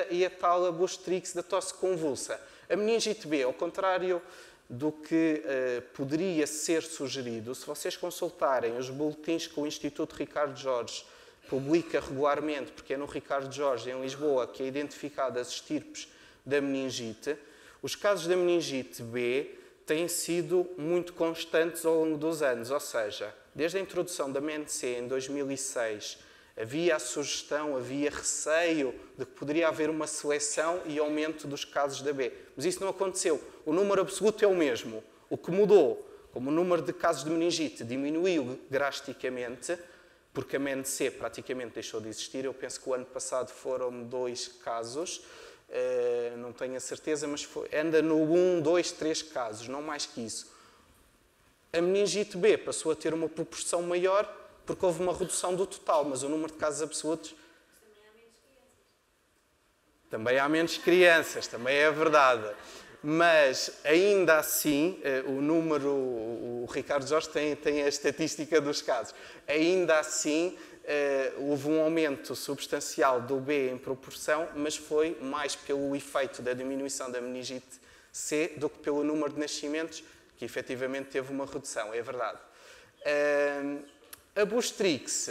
e a tal Boostrix da tosse convulsa. A meningite B, ao contrário do que poderia ser sugerido, se vocês consultarem os boletins que o Instituto Ricardo Jorge publica regularmente, porque é no Ricardo Jorge, em Lisboa, que é identificado as estirpes da meningite, os casos da meningite B têm sido muito constantes ao longo dos anos, ou seja, desde a introdução da MNC em 2006, havia a sugestão, havia receio de que poderia haver uma seleção e aumento dos casos da B. Mas isso não aconteceu. O número absoluto é o mesmo. O que mudou, como o número de casos de meningite diminuiu drasticamente, porque a MNC praticamente deixou de existir. Eu penso que o ano passado foram 2 casos, não tenho a certeza, mas anda no 1, 2, 3 casos, não mais que isso. A meningite B passou a ter uma proporção maior porque houve uma redução do total, mas o número de casos absolutos... Também há menos crianças, também é verdade. Mas, ainda assim, o número... O Ricardo Jorge tem a estatística dos casos. Ainda assim, houve um aumento substancial do B em proporção, mas foi mais pelo efeito da diminuição da meningite C do que pelo número de nascimentos, que efetivamente teve uma redução, é verdade. A Boostrix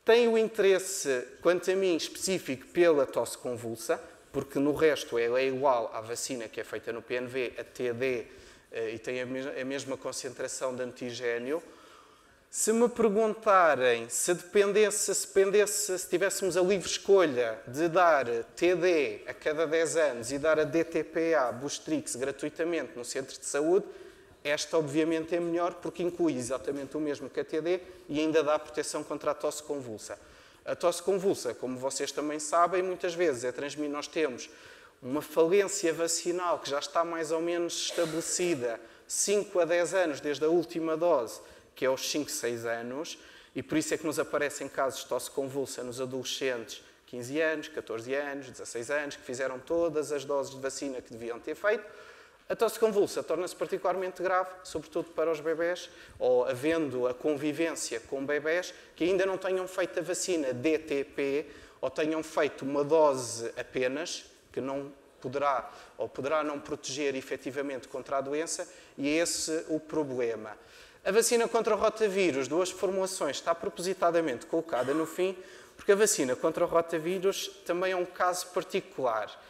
tem o interesse, quanto a mim, específico pela tosse convulsa, porque no resto ela é igual à vacina que é feita no PNV, a TD, e tem a mesma concentração de antigênio. Se me perguntarem se tivéssemos a livre escolha de dar TD a cada 10 anos e dar a DTPA, Boostrix, gratuitamente no centro de saúde, esta obviamente é melhor porque inclui exatamente o mesmo que a TD e ainda dá proteção contra a tosse convulsa. A tosse convulsa, como vocês também sabem, muitas vezes nós temos uma falência vacinal que já está mais ou menos estabelecida 5 a 10 anos desde a última dose, que é aos 5, 6 anos, e por isso é que nos aparecem casos de tosse convulsa nos adolescentes 15 anos, 14 anos, 16 anos, que fizeram todas as doses de vacina que deviam ter feito. A tosse convulsa torna-se particularmente grave, sobretudo para os bebés, ou havendo a convivência com bebés que ainda não tenham feito a vacina DTP, ou tenham feito uma dose apenas, que não poderá, ou poderá não proteger efetivamente contra a doença, e é esse o problema. A vacina contra o rotavírus, 2 formulações, está propositadamente colocada no fim, porque a vacina contra o rotavírus também é um caso particular.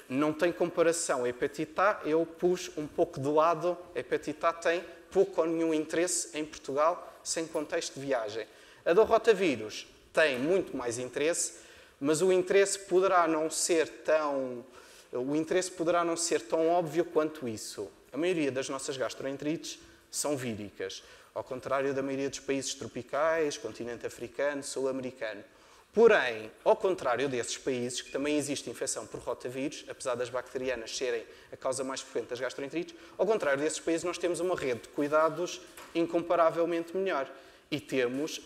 Não tem comparação. A hepatite A, eu pus um pouco de lado, a hepatite A tem pouco ou nenhum interesse em Portugal, sem contexto de viagem. A do rotavírus tem muito mais interesse, mas o interesse poderá não ser tão óbvio quanto isso. A maioria das nossas gastroenterites são víricas, ao contrário da maioria dos países tropicais, continente africano, sul-americano. Porém, ao contrário desses países, que também existe infecção por rotavírus, apesar das bacterianas serem a causa mais frequente das gastroenterites, ao contrário desses países, nós temos uma rede de cuidados incomparavelmente melhor. E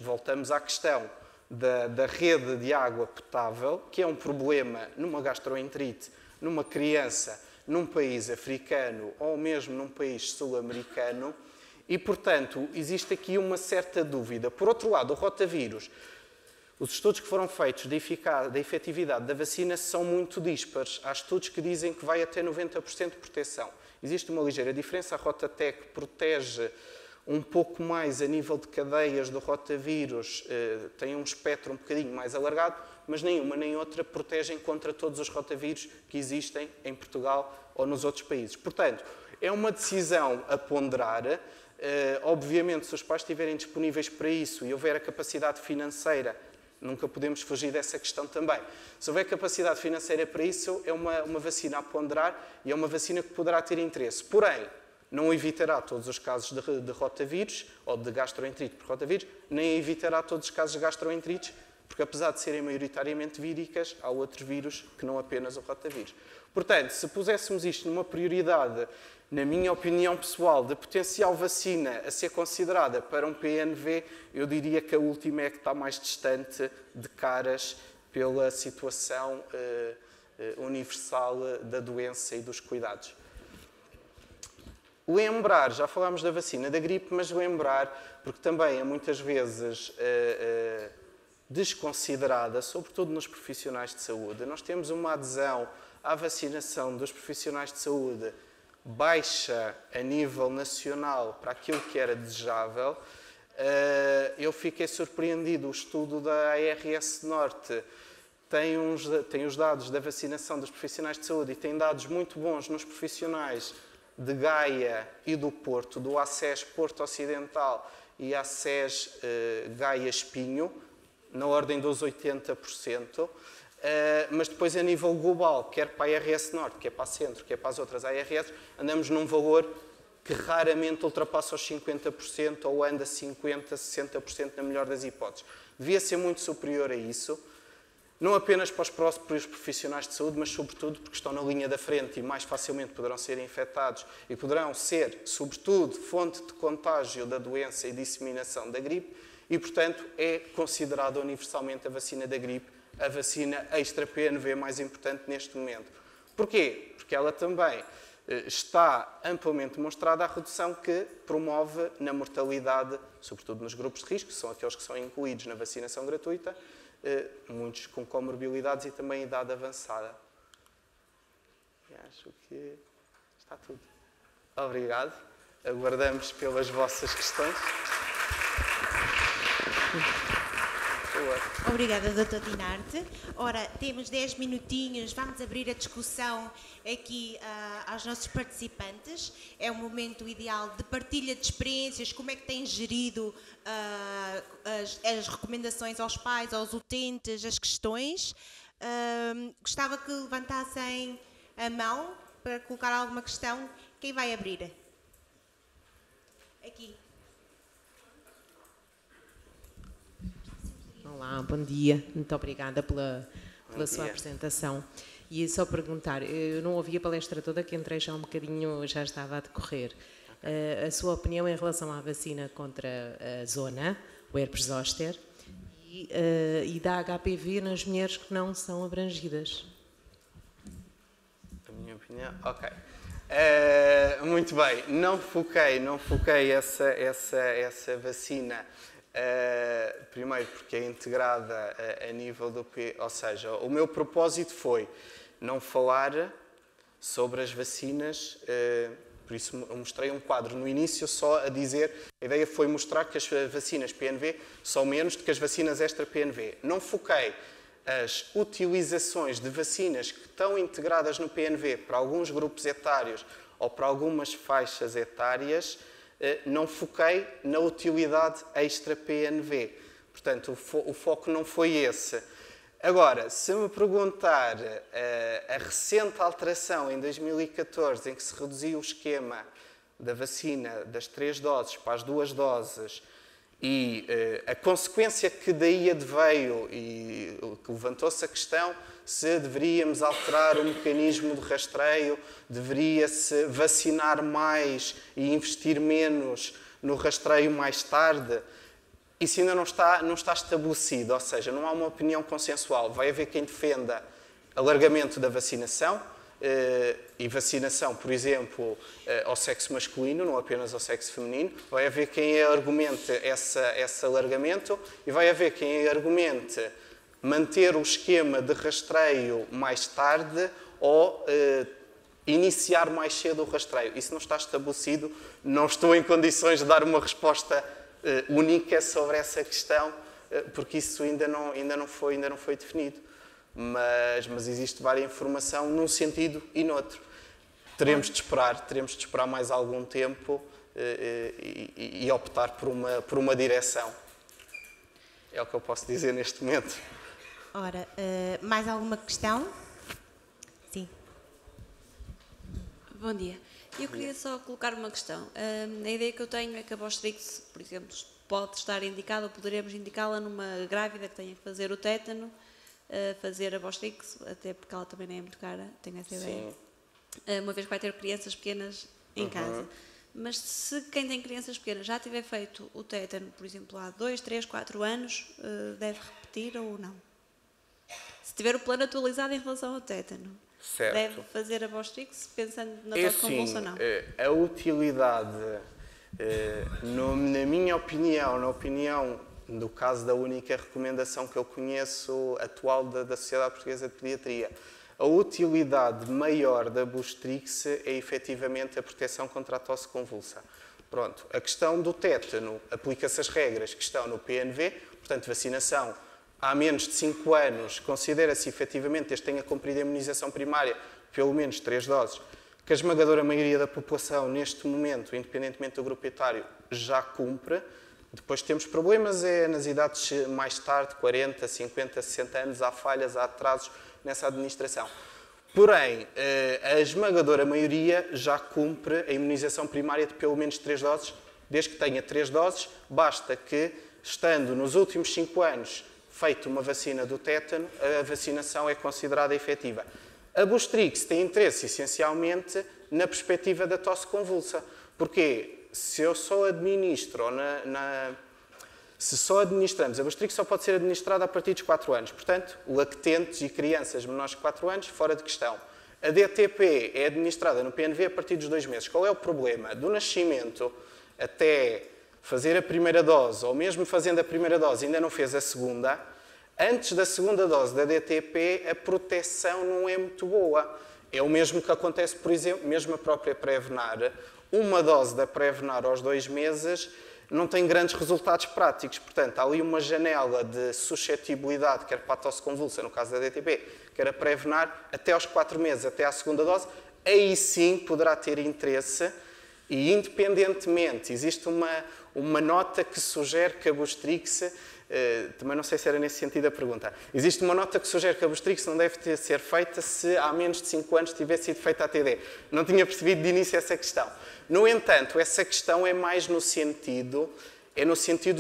voltamos à questão da rede de água potável, que é um problema numa gastroenterite, numa criança, num país africano ou mesmo num país sul-americano, e, portanto, existe aqui uma certa dúvida. Por outro lado, o rotavírus, os estudos que foram feitos da efetividade da vacina são muito díspares. Há estudos que dizem que vai até 90% de proteção. Existe uma ligeira diferença. A Rotatec protege um pouco mais a nível de cadeias do rotavírus, tem um espectro um bocadinho mais alargado, mas nenhuma nem outra protegem contra todos os rotavírus que existem em Portugal ou nos outros países. Portanto, é uma decisão a ponderar. Obviamente, se os pais estiverem disponíveis para isso e houver a capacidade financeira, nunca podemos fugir dessa questão também. Se houver capacidade financeira para isso, é uma vacina a ponderar e é uma vacina que poderá ter interesse. Porém, não evitará todos os casos de rotavírus ou de gastroenterite por rotavírus, nem evitará todos os casos de gastroenterites, porque apesar de serem maioritariamente víricas, há outros vírus que não apenas o rotavírus. Portanto, se puséssemos isto numa prioridade, na minha opinião pessoal, de potencial vacina a ser considerada para um PNV, eu diria que a última é que está mais distante de caras pela situação universal da doença e dos cuidados. Lembrar, já falámos da vacina da gripe, mas lembrar, porque também é muitas vezes desconsiderada, sobretudo nos profissionais de saúde. Nós temos uma adesão à vacinação dos profissionais de saúde baixa a nível nacional para aquilo que era desejável. Eu fiquei surpreendido, o estudo da ARS Norte tem os dados da vacinação dos profissionais de saúde e tem dados muito bons nos profissionais de Gaia e do Porto, do ACES Porto Ocidental e ACES Gaia Espinho, na ordem dos 80%, mas depois a nível global, quer para a ARS Norte, quer para a Centro, quer para as outras ARS, andamos num valor que raramente ultrapassa os 50% ou anda 50%, 60% na melhor das hipóteses. Devia ser muito superior a isso, não apenas para os próprios profissionais de saúde, mas sobretudo porque estão na linha da frente e mais facilmente poderão ser infectados e poderão ser, sobretudo, fonte de contágio da doença e disseminação da gripe e, portanto, é considerada universalmente a vacina da gripe a vacina extra-PNV mais importante neste momento. Porquê? Porque ela também está amplamente demonstrada a redução que promove na mortalidade, sobretudo nos grupos de risco, que são aqueles que são incluídos na vacinação gratuita, muitos com comorbilidades e também idade avançada. E acho que está tudo. Obrigado. Aguardamos pelas vossas questões. Obrigada, Dr. Dinarte. Ora, temos 10 minutinhos, vamos abrir a discussão aqui aos nossos participantes. É um momento ideal de partilha de experiências, como é que têm gerido as recomendações aos pais, aos utentes, as questões. Gostava que levantassem a mão para colocar alguma questão. Quem vai abrir? Aqui. Olá, bom dia. Muito obrigada pela sua apresentação. E só perguntar, eu não ouvi a palestra toda, que entrei já um bocadinho, já estava a decorrer. A sua opinião em relação à vacina contra a zona, o herpes zoster, e da HPV nas mulheres que não são abrangidas? A minha opinião? Ok. Muito bem. Não foquei essa vacina. Primeiro porque é integrada a nível do ou seja, o meu propósito foi não falar sobre as vacinas, por isso eu mostrei um quadro no início só a dizer, a ideia foi mostrar que as vacinas PNV são menos do que as vacinas extra-PNV. Não foquei as utilizações de vacinas que estão integradas no PNV para alguns grupos etários ou para algumas faixas etárias, não foquei na utilidade extra-PNV. Portanto, o foco não foi esse. Agora, se me perguntar a recente alteração em 2014, em que se reduziu o esquema da vacina das 3 doses para as 2 doses, e a consequência que daí adveio, e que levantou-se a questão se deveríamos alterar o mecanismo de rastreio, deveria-se vacinar mais e investir menos no rastreio mais tarde, isso ainda não está estabelecido, ou seja, não há uma opinião consensual. Vai haver quem defenda alargamento da vacinação, e vacinação, por exemplo, ao sexo masculino, não apenas ao sexo feminino. Vai haver quem argumente esse alargamento e vai haver quem argumente manter o esquema de rastreio mais tarde ou iniciar mais cedo o rastreio. Isso não está estabelecido, não estou em condições de dar uma resposta única sobre essa questão, porque isso ainda não foi definido. Mas existe várias informação num sentido e noutro. Teremos de esperar mais algum tempo e optar por uma direção. É o que eu posso dizer neste momento. Ora, mais alguma questão? Sim. Bom dia. Eu queria só colocar uma questão. A ideia que eu tenho é que a Bostrix, por exemplo, pode estar indicada, ou poderemos indicá-la numa grávida que tenha que fazer o tétano, fazer a Bostrix, até porque ela também não é muito cara, tenho essa ideia. Uma vez que vai ter crianças pequenas em casa. Mas se quem tem crianças pequenas já tiver feito o tétano, por exemplo, há 2, 3, 4 anos, deve repetir ou não? Se tiver o plano atualizado em relação ao tétano, certo, deve fazer a Bostrix pensando na dose convulsa ou não? A utilidade, na minha opinião, na opinião do caso da única recomendação que eu conheço atual da Sociedade Portuguesa de Pediatria, a utilidade maior da Bostrix é efetivamente a proteção contra a tosse convulsa. Pronto, a questão do tétano, aplica-se as regras que estão no PNV, portanto, vacinação há menos de 5 anos, considera-se efetivamente, desde que tenha cumprido a imunização primária, pelo menos 3 doses, que a esmagadora maioria da população, neste momento, independentemente do grupo etário, já cumpre. Depois temos problemas nas idades mais tarde, 40, 50, 60 anos, há falhas, há atrasos nessa administração. Porém, a esmagadora maioria já cumpre a imunização primária de pelo menos 3 doses. Desde que tenha 3 doses, basta que, estando nos últimos 5 anos feita uma vacina do tétano, a vacinação é considerada efetiva. A Boostrix tem interesse, essencialmente, na perspectiva da tosse convulsa. Porque se eu só administro, se só administramos, a Boostrix só pode ser administrada a partir dos 4 anos. Portanto, lactentes e crianças menores de 4 anos, fora de questão. A DTP é administrada no PNV a partir dos 2 meses. Qual é o problema? Do nascimento até fazer a primeira dose, ou mesmo fazendo a primeira dose, ainda não fez a segunda, antes da segunda dose da DTP, a proteção não é muito boa. É o mesmo que acontece, por exemplo, mesmo a própria Prevenar. Uma dose da Prevenar aos 2 meses não tem grandes resultados práticos. Portanto, há ali uma janela de suscetibilidade, quer para a tosse convulsa, no caso da DTP, quer a Prevenar, até aos 4 meses, até à segunda dose. Aí sim poderá ter interesse. E, independentemente, existe uma nota que sugere que a Boostrix, também não sei se era nesse sentido a pergunta, existe uma nota que sugere que a Boostrix não deve ser feita se há menos de 5 anos tivesse sido feita a TD. Não tinha percebido de início essa questão. No entanto, essa questão é mais no sentido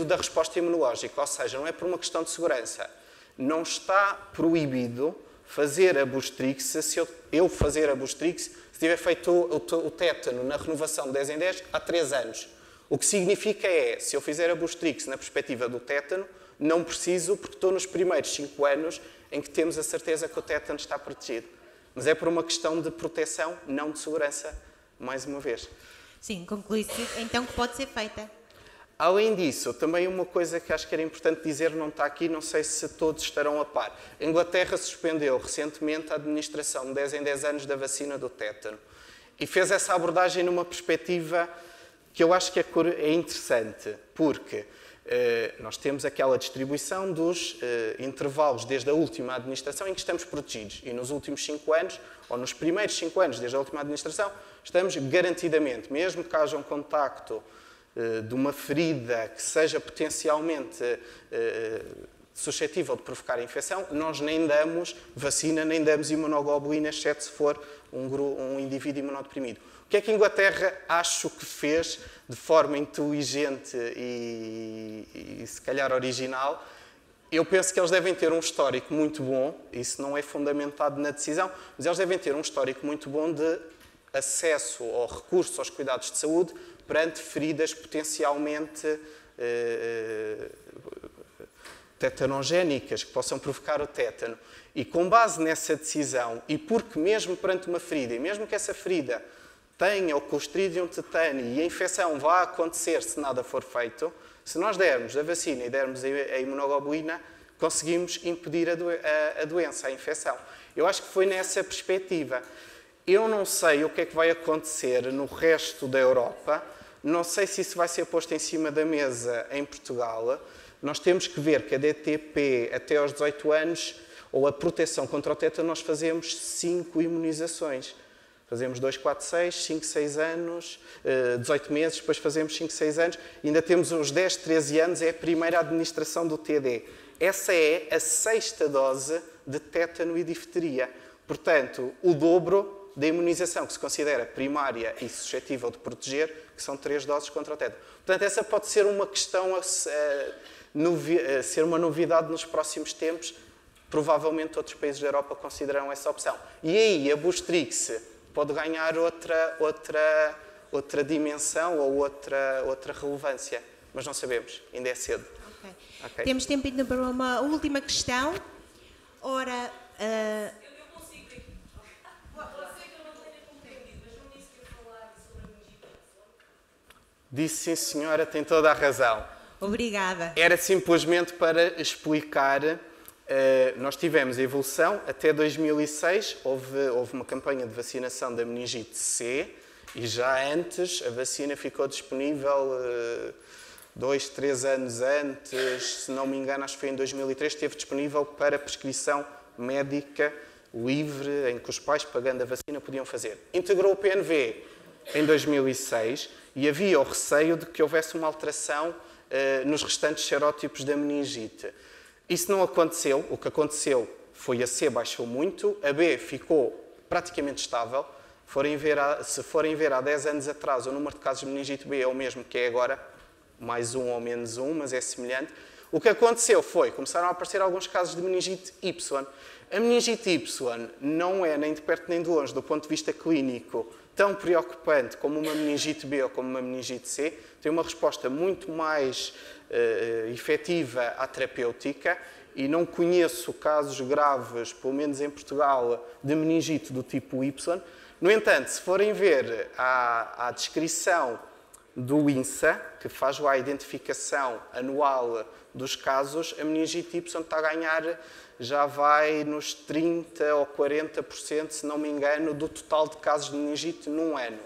da resposta imunológica, ou seja, não é por uma questão de segurança. Não está proibido fazer a Boostrix, se eu fazer a Boostrix, se tiver feito o tétano na renovação de 10 em 10 há 3 anos. O que significa é, se eu fizer a Boostrix na perspectiva do tétano, não preciso, porque estou nos primeiros 5 anos em que temos a certeza que o tétano está protegido. Mas é por uma questão de proteção, não de segurança, mais uma vez. Sim, conclui-se então que pode ser feita. Além disso, também uma coisa que acho que era importante dizer, não está aqui, não sei se todos estarão a par. A Inglaterra suspendeu recentemente a administração de 10 em 10 anos da vacina do tétano e fez essa abordagem numa perspectiva que eu acho que é interessante, porque nós temos aquela distribuição dos intervalos desde a última administração em que estamos protegidos. E nos últimos 5 anos, ou nos primeiros 5 anos desde a última administração, estamos garantidamente, mesmo que haja um contacto de uma ferida que seja potencialmente suscetível de provocar infecção, nós nem damos vacina, nem damos imunoglobulina, exceto se for um indivíduo imunodeprimido. O que é que a Inglaterra acho que fez de forma inteligente e se calhar original? Eu penso que eles devem ter um histórico muito bom, isso não é fundamentado na decisão, mas eles devem ter um histórico muito bom de acesso ou recurso aos cuidados de saúde perante feridas potencialmente tetanogénicas que possam provocar o tétano. E com base nessa decisão, e porque mesmo perante uma ferida, e mesmo que essa ferida tenha o Clostridium tetani e a infecção vá acontecer se nada for feito, se nós dermos a vacina e dermos a imunoglobulina, conseguimos impedir a doença, a infecção. Eu acho que foi nessa perspectiva. Eu não sei o que é que vai acontecer no resto da Europa, não sei se isso vai ser posto em cima da mesa em Portugal. Nós temos que ver que a DTP até aos 18 anos, ou a proteção contra o tétano, nós fazemos 5 imunizações. Fazemos 2, 4, 6, 5, 6 anos, 18 meses, depois fazemos 5, 6 anos. E ainda temos os 10, 13 anos, é a primeira administração do TD. Essa é a 6ª dose de tétano e difteria. Portanto, o dobro da imunização que se considera primária e suscetível de proteger, que são 3 doses contra o tétano. Portanto, essa pode ser uma questão, ser uma novidade nos próximos tempos. Provavelmente outros países da Europa considerarão essa opção. E aí a Boostrix pode ganhar outra dimensão ou outra relevância. Mas não sabemos, ainda é cedo. Okay. Temos tempo ainda para uma última questão. Ora... Eu consigo aqui. Pode ser que eu não tenha compreendido, mas não disse que ia falar sobre a meningite. Disse sim, senhora, tem toda a razão. Obrigada. Era simplesmente para explicar... nós tivemos a evolução até 2006, houve uma campanha de vacinação da meningite C e já antes a vacina ficou disponível 2, 3 anos antes, se não me engano, acho que foi em 2003, esteve disponível para prescrição médica livre, em que os pais, pagando a vacina, podiam fazer. Integrou o PNV em 2006 e havia o receio de que houvesse uma alteração nos restantes serótipos da meningite. Isso não aconteceu. O que aconteceu foi a C baixou muito, a B ficou praticamente estável. Se forem ver há 10 anos atrás, o número de casos de meningite B é o mesmo que é agora, mais um ou menos um, mas é semelhante. O que aconteceu foi, começaram a aparecer alguns casos de meningite Y. A meningite Y não é nem de perto nem de longe, do ponto de vista clínico, tão preocupante como uma meningite B ou como uma meningite C. Tem uma resposta muito mais efetiva à terapêutica e não conheço casos graves, pelo menos em Portugal, de meningite do tipo Y. No entanto, se forem ver a descrição do INSA, que faz lá a identificação anual dos casos, a meningite Y está a ganhar, já vai nos 30% ou 40%, se não me engano, do total de casos de meningite num ano.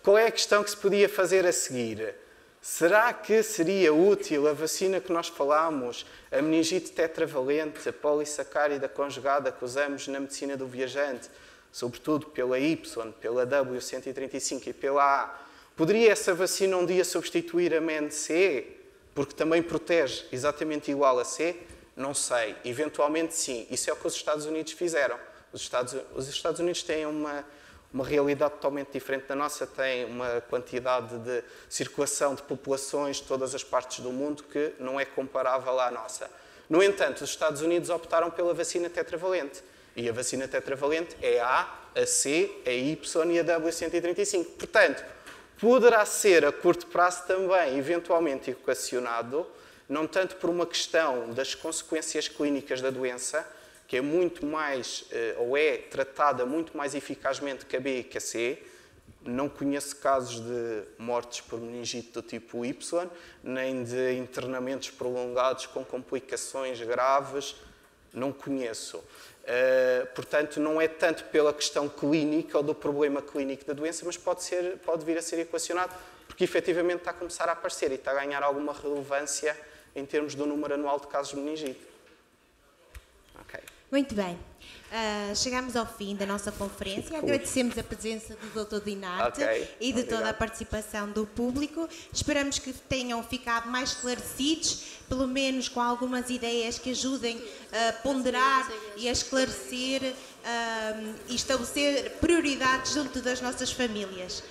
Qual é a questão que se podia fazer a seguir? Será que seria útil a vacina que nós falámos, a meningite tetravalente, a polissacárida conjugada que usamos na medicina do viajante, sobretudo pela Y, pela W135 e pela A, poderia essa vacina um dia substituir a MenC, porque também protege exatamente igual a C? Não sei. Eventualmente sim. Isso é o que os Estados Unidos fizeram. Os Estados Unidos têm uma realidade totalmente diferente da nossa, têm uma quantidade de circulação de populações de todas as partes do mundo que não é comparável à nossa. No entanto, os Estados Unidos optaram pela vacina tetravalente. E a vacina tetravalente é a A, a C, a Y e a W135. Portanto, poderá ser a curto prazo também eventualmente equacionado, não tanto por uma questão das consequências clínicas da doença, que é muito mais, ou é tratada muito mais eficazmente que a B e que a C. Não conheço casos de mortes por meningite do tipo Y, nem de internamentos prolongados com complicações graves, não conheço. Portanto, não é tanto pela questão clínica ou do problema clínico da doença, mas pode vir a ser equacionado, porque efetivamente está a começar a aparecer e está a ganhar alguma relevância em termos do número anual de casos de meningite. Okay. Muito bem. Chegamos ao fim da nossa conferência. Agradecemos a presença do Dr. Dinarte e de toda a participação do público. Esperamos que tenham ficado mais esclarecidos, pelo menos com algumas ideias que ajudem a ponderar e a esclarecer e estabelecer prioridades junto das nossas famílias.